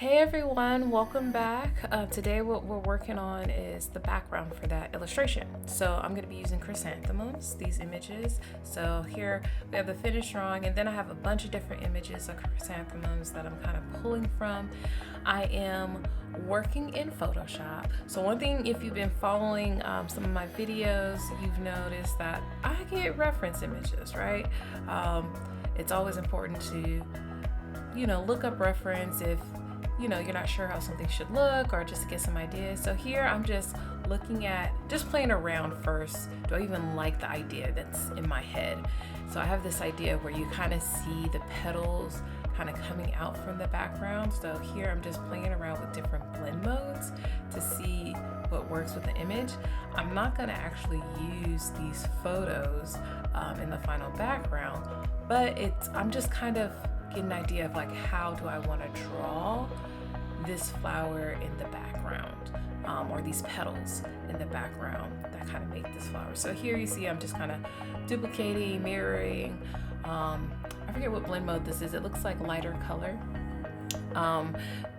Hey everyone, welcome back. Today what we're working on is the background for that illustration. So I'm going to be using chrysanthemums, these images. So here we have the finished drawing, and then I have a bunch of different images of chrysanthemums that I'm kind of pulling from. I am working in Photoshop. So one thing, if you've been following some of my videos, you've noticed that I get reference images, right? It's always important to look up reference if you're not sure how something should look, or just to get some ideas. So here I'm just looking at, just playing around first. Do I even like the idea that's in my head? So I have this idea where you kind of see the petals kind of coming out from the background. So here I'm just playing around with different blend modes to see what works with the image. I'm not going to actually use these photos in the final background, but I'm just kind of get an idea of like, how do I want to draw this flower in the background, or these petals in the background that kind of make this flower. So here you see I'm just kind of duplicating, mirroring. I forget what blend mode this is. It looks like lighter color.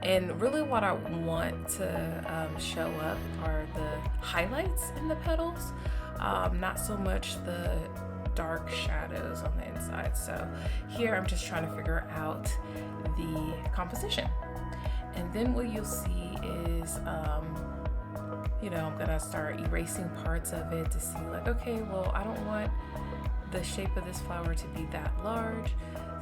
And really what I want to show up are the highlights in the petals, not so much the dark shadows on the inside. So here I'm just trying to figure out the composition. And then what you'll see is, I'm gonna start erasing parts of it to see like, okay, well, I don't want the shape of this flower to be that large.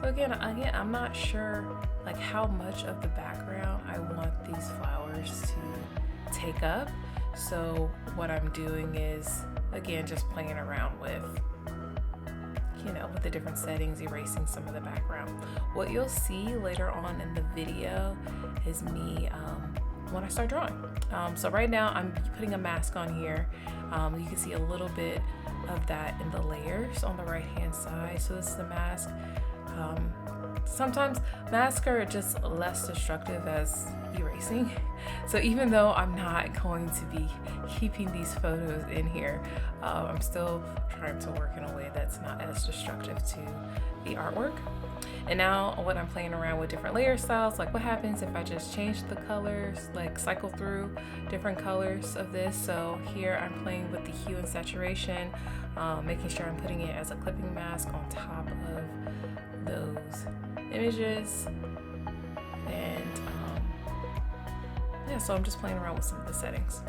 So again, I'm not sure like how much of the background I want these flowers to take up. So what I'm doing is, again, just playing around with the different settings, erasing some of the background. What you'll see later on in the video is me when I start drawing. So right now I'm putting a mask on here. You can see a little bit of that in the layers on the right hand side. So this is the mask. Sometimes masks are just less destructive as erasing. So even though I'm not going to be keeping these photos in here, I'm still trying to work in a way that's not as destructive to the artwork. And now what I'm playing around with different layer styles, like what happens if I just change the colors, like cycle through different colors of this. So here I'm playing with the hue and saturation, making sure I'm putting it as a clipping mask on top of those images. And so I'm just playing around with some of the settings.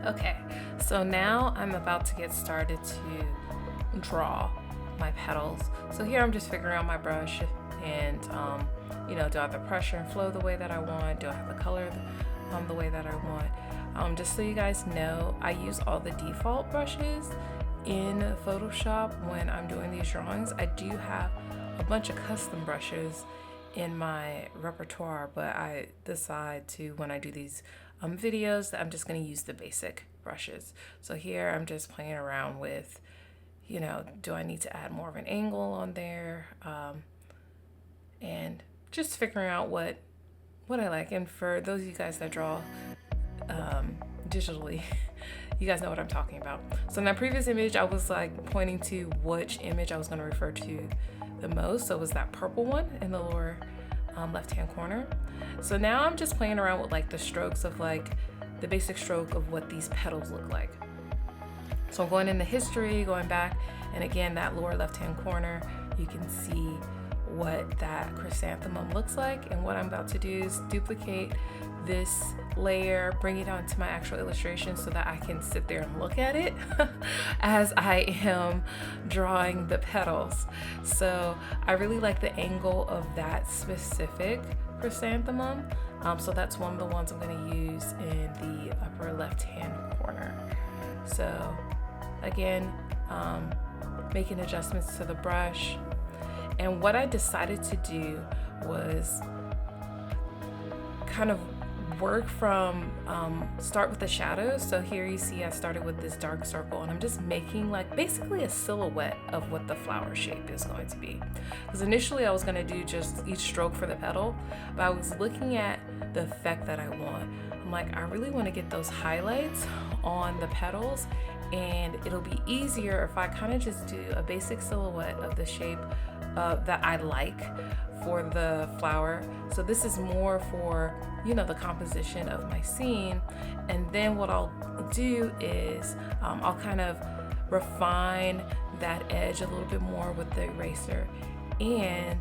Okay, so now I'm about to get started to draw my petals. So here I'm just figuring out my brush and, do I have the pressure and flow the way that I want? Do I have the color the way that I want? Just so you guys know, I use all the default brushes in Photoshop when I'm doing these drawings. I do have a bunch of custom brushes in my repertoire, but I decide to, when I do these videos, that I'm just going to use the basic brushes. So here I'm just playing around with, do I need to add more of an angle on there? And just figuring out what I like. And for those of you guys that draw digitally, you guys know what I'm talking about. So in that previous image, I was like pointing to which image I was going to refer to the most. So it was that purple one in the lower left-hand corner. So now I'm just playing around with like the strokes of like the basic stroke of what these petals look like. So I'm going in the history, going back, and again, that lower left-hand corner, you can see what that chrysanthemum looks like. And what I'm about to do is duplicate this layer, bring it onto my actual illustration so that I can sit there and look at it as I am drawing the petals. So I really like the angle of that specific chrysanthemum. So that's one of the ones I'm going to use in the upper left-hand corner. So again, making adjustments to the brush. And what I decided to do was kind of work from start with the shadows. So here you see I started with this dark circle, and I'm just making like basically a silhouette of what the flower shape is going to be. Because initially I was going to do just each stroke for the petal, but I was looking at the effect that I want. I'm like, I really want to get those highlights on the petals, and it'll be easier if I kind of just do a basic silhouette of the shape that I like for the flower. So this is more for, the composition of my scene. And then what I'll do is I'll kind of refine that edge a little bit more with the eraser, and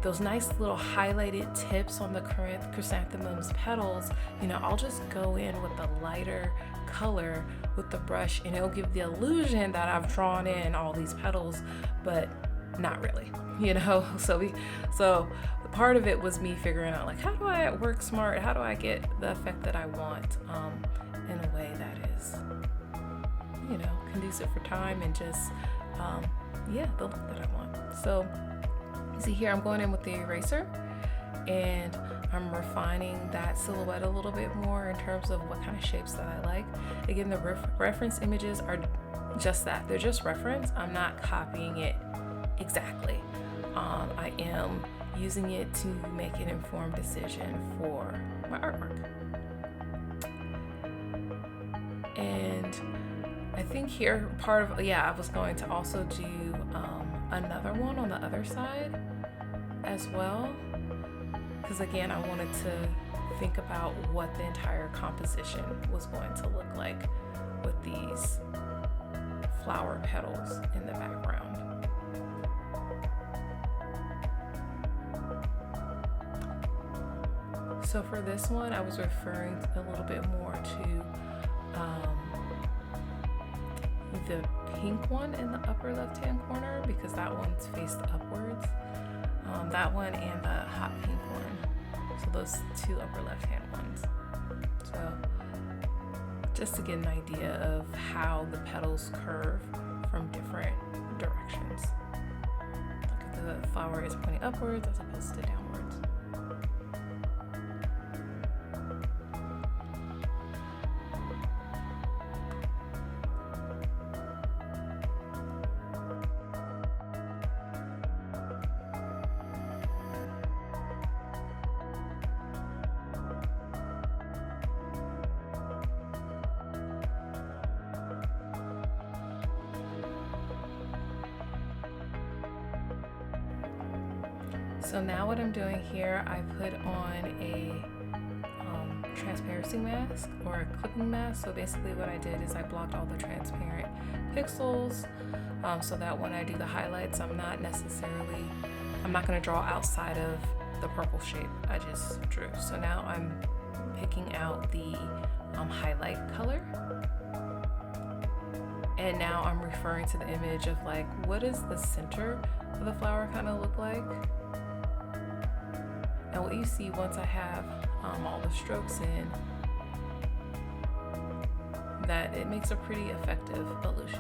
those nice little highlighted tips on the chrysanthemum's petals, I'll just go in with a lighter color with the brush, and it'll give the illusion that I've drawn in all these petals, but not really, so part of it was me figuring out like, how do I work smart? How do I get the effect that I want in a way that is, conducive for time and just, the look that I want. So you see here, I'm going in with the eraser, and I'm refining that silhouette a little bit more in terms of what kind of shapes that I like. Again, the reference images are just that. They're just reference. I'm not copying it exactly. I am using it to make an informed decision for my artwork. And I think here I was going to also do another one on the other side as well, because again, I wanted to think about what the entire composition was going to look like with these flower petals in the background. So for this one, I was referring a little bit more to the pink one in the upper left-hand corner, because that one's faced upwards. That one and the hot pink one. So those two upper left-hand ones. So just to get an idea of how the petals curve from different directions. Like the flower is pointing upwards as opposed to downwards. So now what I'm doing here, I put on a transparency mask or a clipping mask. So basically what I did is I blocked all the transparent pixels so that when I do the highlights, I'm not going to draw outside of the purple shape I just drew. So now I'm picking out the highlight color. And now I'm referring to the image of like, what does the center of the flower kind of look like? And what you see once I have all the strokes in, that it makes a pretty effective illusion.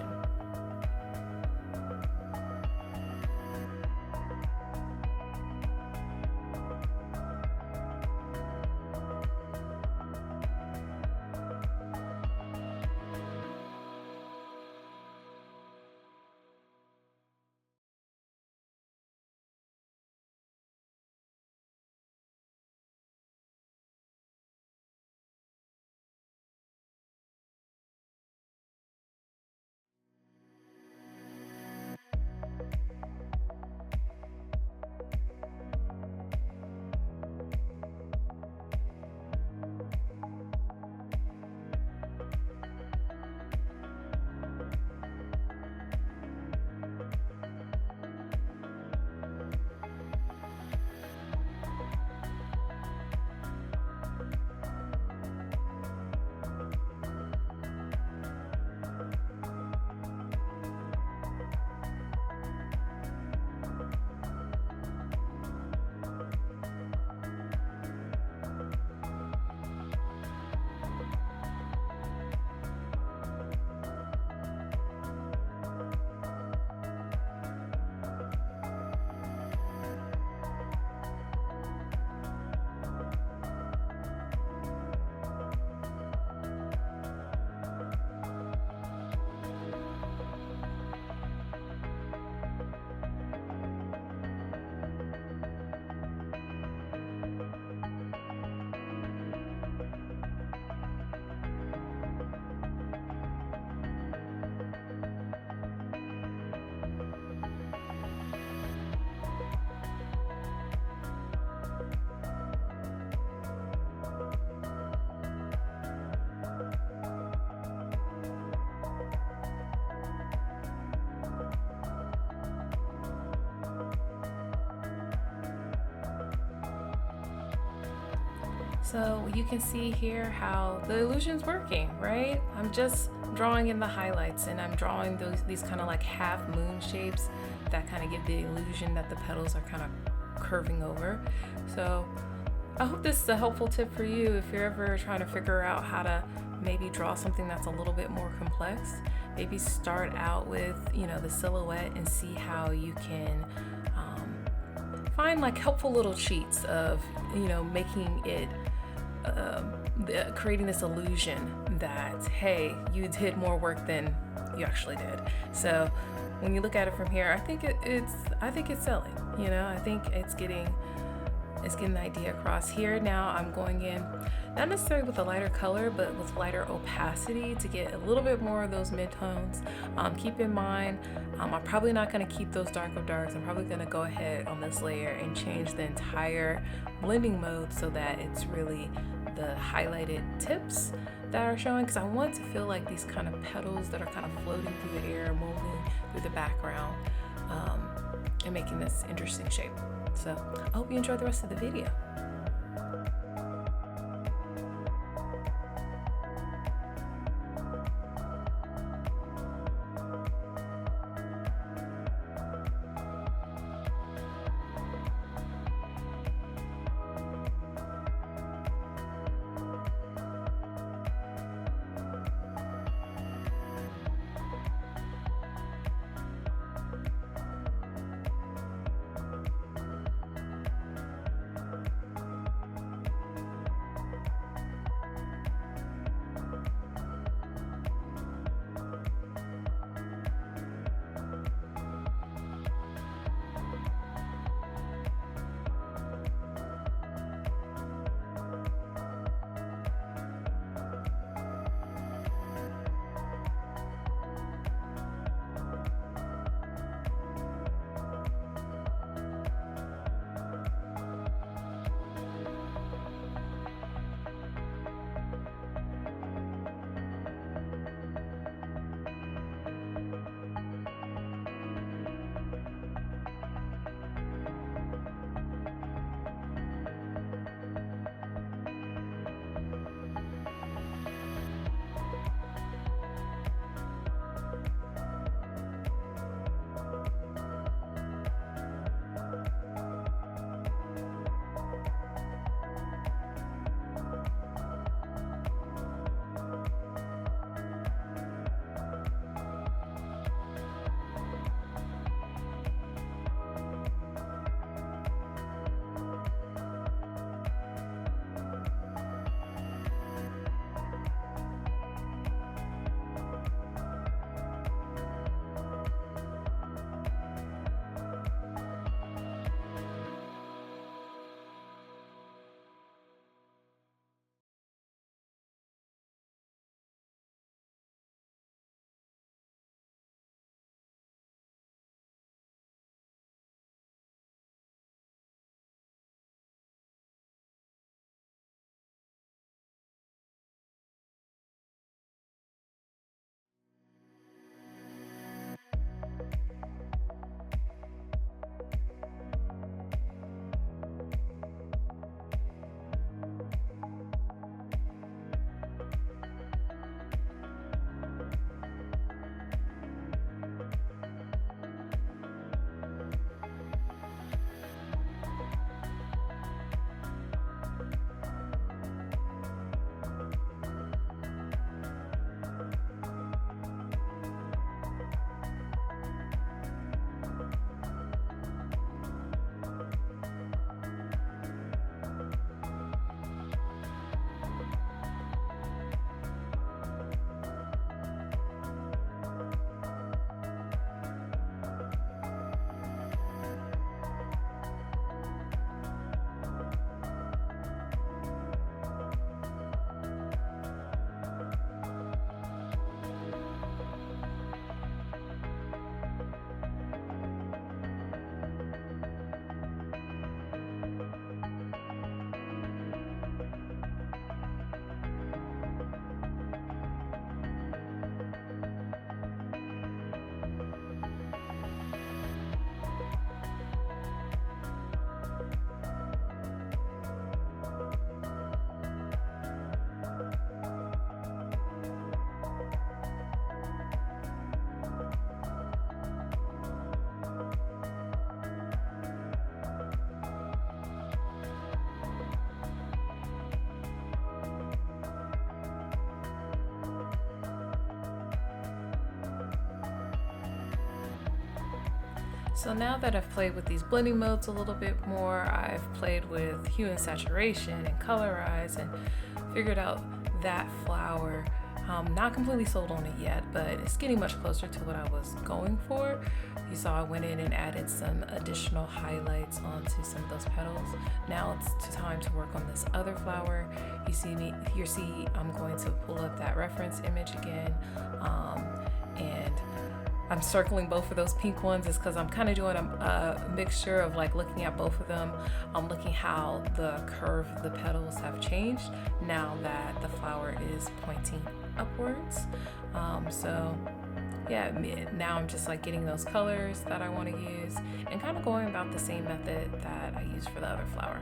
So you can see here how the illusion's working, right? I'm just drawing in the highlights, and I'm drawing these kind of like half moon shapes that kind of give the illusion that the petals are kind of curving over. So I hope this is a helpful tip for you if you're ever trying to figure out how to maybe draw something that's a little bit more complex. Maybe start out with, the silhouette and see how you can find like helpful little cheats of, making it creating this illusion that, hey, you did more work than you actually did. So when you look at it from here, I think it's selling. I think it's getting the idea across. Here now I'm going in, not necessarily with a lighter color, but with lighter opacity to get a little bit more of those mid-tones. Keep in mind, I'm probably not going to keep those dark of darks. I'm probably going to go ahead on this layer and change the entire blending mode so that it's really the highlighted tips that are showing, because I want to feel like these kind of petals that are kind of floating through the air, moving through the background, and making this interesting shape. So I hope you enjoy the rest of the video. So now that I've played with these blending modes a little bit more, I've played with hue and saturation and colorize and figured out that flower. Not completely sold on it yet, but it's getting much closer to what I was going for. You saw I went in and added some additional highlights onto some of those petals. Now it's time to work on this other flower. You see I'm going to pull up that reference image again, and I'm circling both of those pink ones is because I'm kind of doing a mixture of like looking at both of them. I'm looking how the curve of the petals have changed now that the flower is pointing upwards. So yeah, now I'm just like getting those colors that I want to use and kind of going about the same method that I used for the other flower.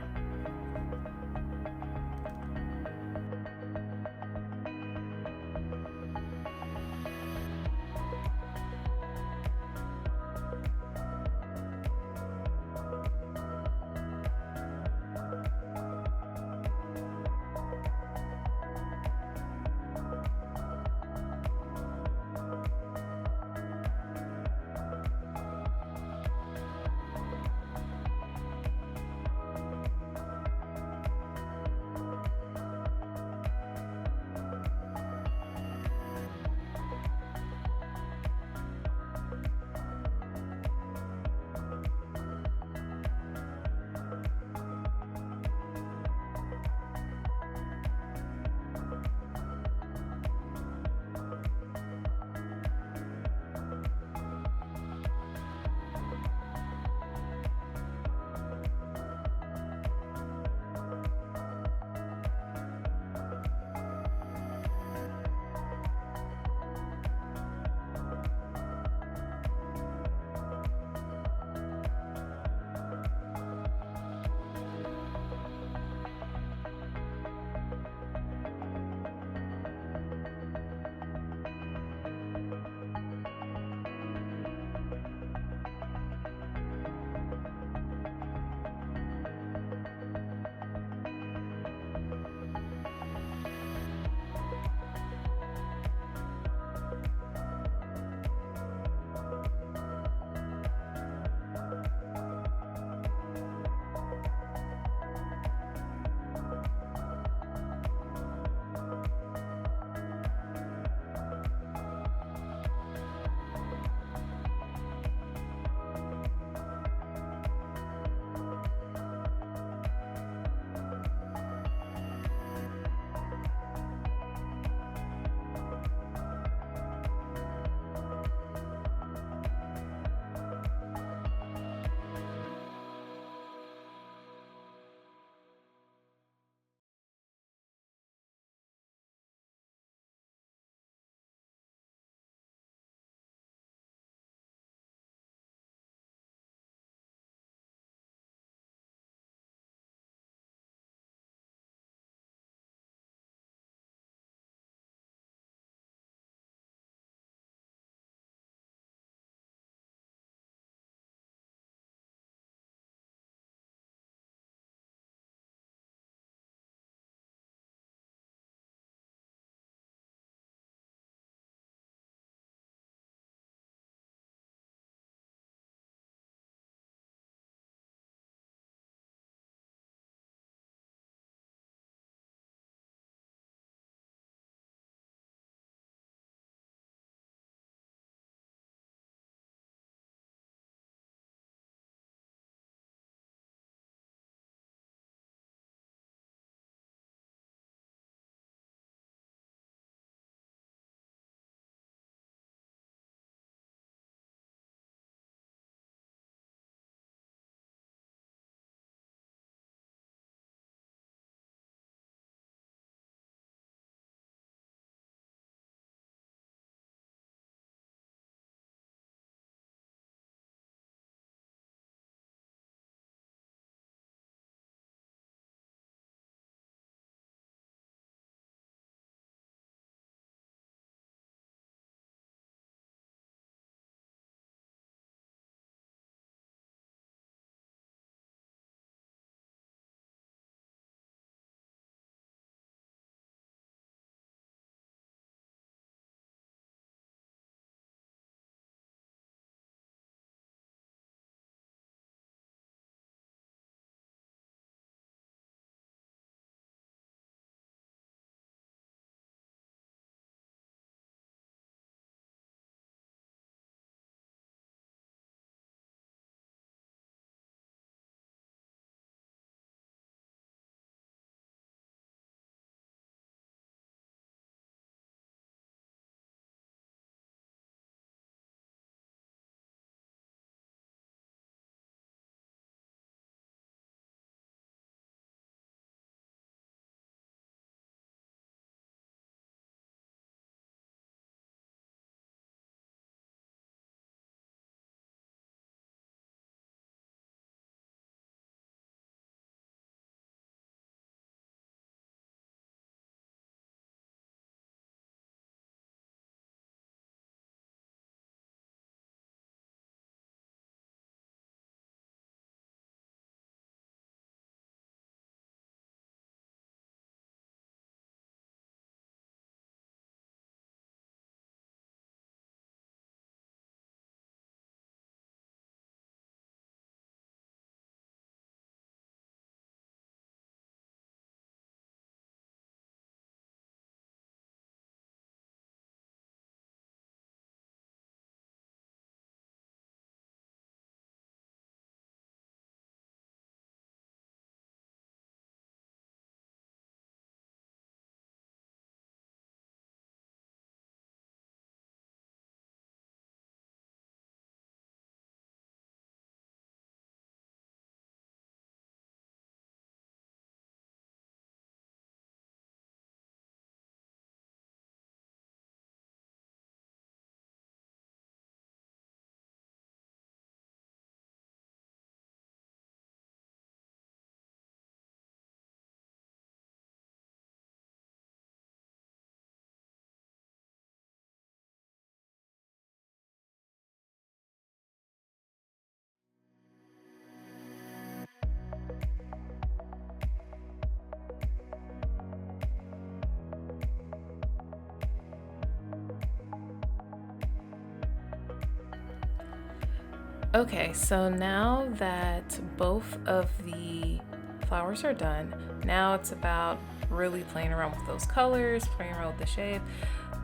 Okay, so now that both of the flowers are done, now it's about really playing around with those colors, playing around with the shape.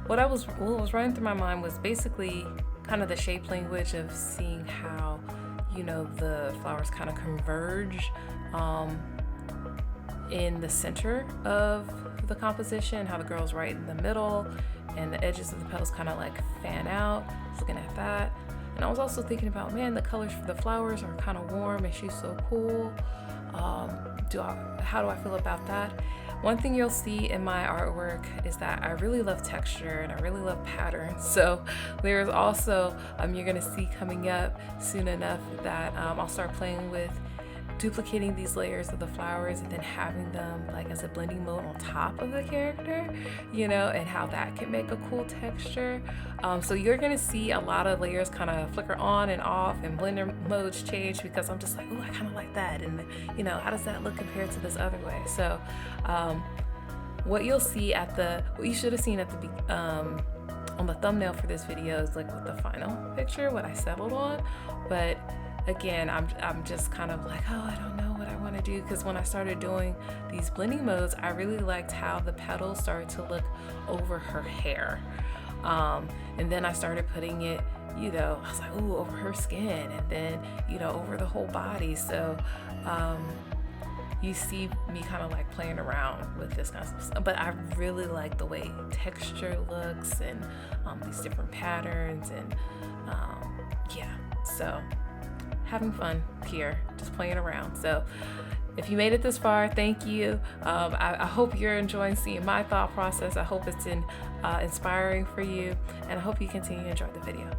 What was running through my mind was basically kind of the shape language of seeing how, you know, the flowers kind of converge in the center of the composition, how the girl's right in the middle, and the edges of the petals kind of like fan out. I was looking at that. And I was also thinking about, man, the colors for the flowers are kind of warm and she's so cool. How do I feel about that? One thing you'll see in my artwork is that I really love texture and I really love patterns. So there's also, you're gonna see coming up soon enough that I'll start playing with duplicating these layers of the flowers and then having them like as a blending mode on top of the character, you know, and how that can make a cool texture. So you're gonna see a lot of layers kind of flicker on and off and blender modes change because I'm just like, oh, I kind of like that, and you know, how does that look compared to this other way? So what you should have seen at the on the thumbnail for this video is like what the final picture, what I settled on. But again, I'm just kind of like, oh, I don't know what I want to do, because when I started doing these blending modes, I really liked how the petals started to look over her hair. And then I started putting it, you know, I was like, ooh, over her skin, and then, you know, over the whole body. So you see me kind of like playing around with this kind of stuff, but I really like the way texture looks and these different patterns, and yeah, so having fun here, just playing around. So if you made it this far, thank you. I hope you're enjoying seeing my thought process. I hope it's inspiring for you, and I hope you continue to enjoy the video.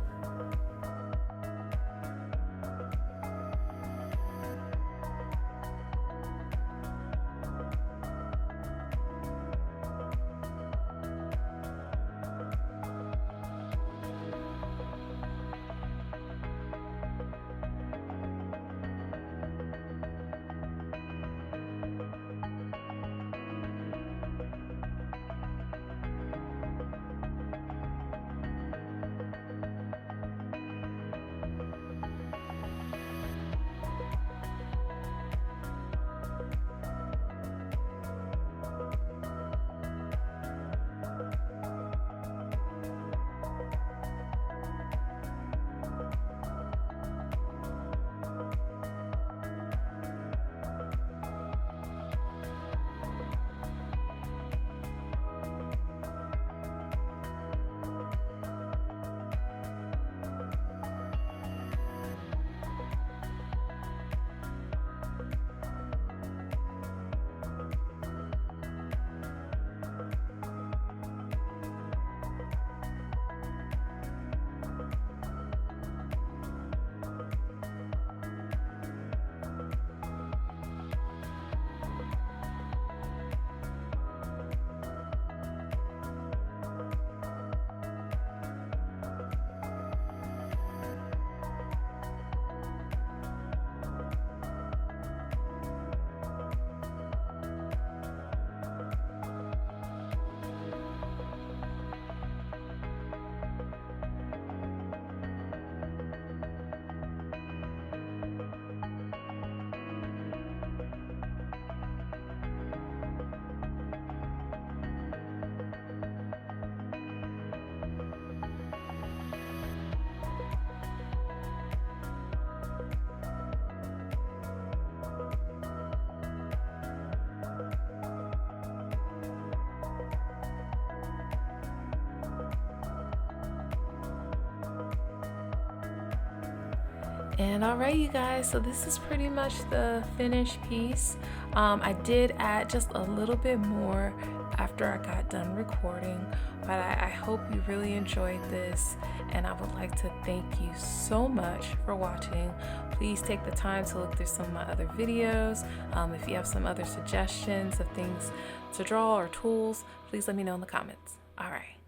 And all right, you guys, so this is pretty much the finished piece. I did add just a little bit more after I got done recording, but I hope you really enjoyed this, and I would like to thank you so much for watching. Please take the time to look through some of my other videos. If you have some other suggestions of things to draw or tools, please let me know in the comments. All right.